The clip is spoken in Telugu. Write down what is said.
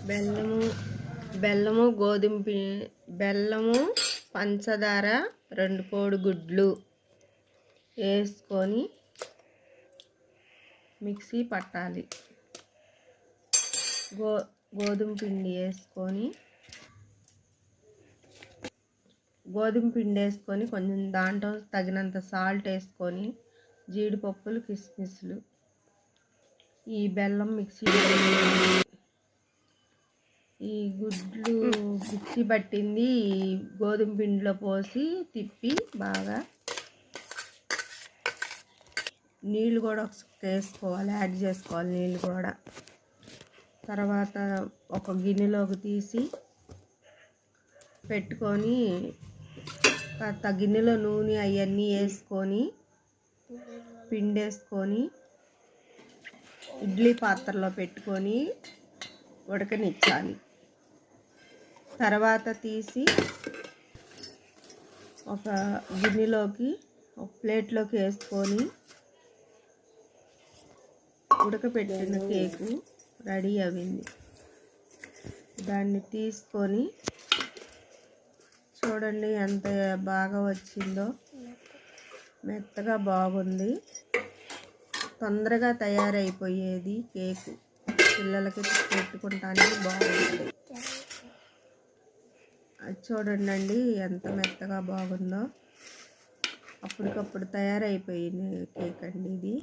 బెల్లము బెల్లము గోధుమ బెల్లము పంచదార 2 కోడిగుడ్లు వేసుకొని మిక్సీ పట్టాలి. గోధుమ పిండి వేసుకొని కొంచెం దాంట్లో తగినంత సాల్ట్ వేసుకొని జీడిపప్పులు కిస్మిస్లు ఈ బెల్లం ఈ గుడ్లు మిక్సీ పట్టింది గోధుమ పిండిలో పోసి తిప్పి బాగా నీళ్ళు కూడా వేసుకోవాలి, యాడ్ చేసుకోవాలి నీళ్ళు కూడా. తర్వాత ఒక గిన్నెలోకి తీసి పెట్టుకొని గిన్నెలో నూనె అవన్నీ వేసుకొని పిండి వేసుకొని ఇడ్లీ పాత్రలో పెట్టుకొని ఉడకనిచ్చాలి. తర్వాత తీసి ఒక గిన్నెలోకి ఒక ప్లేట్లోకి వేసుకొని ఉడకపెట్టిన కేకు రెడీ అయింది. దాన్ని తీసుకొని చూడండి ఎంత బాగా వచ్చిందో, మెత్తగా బాగుంది. తొందరగా తయారైపోయేది కేకు, పిల్లలకి పెట్టుకుంటానికి బాగుంటుంది. అది చూడండి ఎంత మెత్తగా బాగుందో, అప్పటికప్పుడు తయారైపోయింది కేక్ అండి ఇది.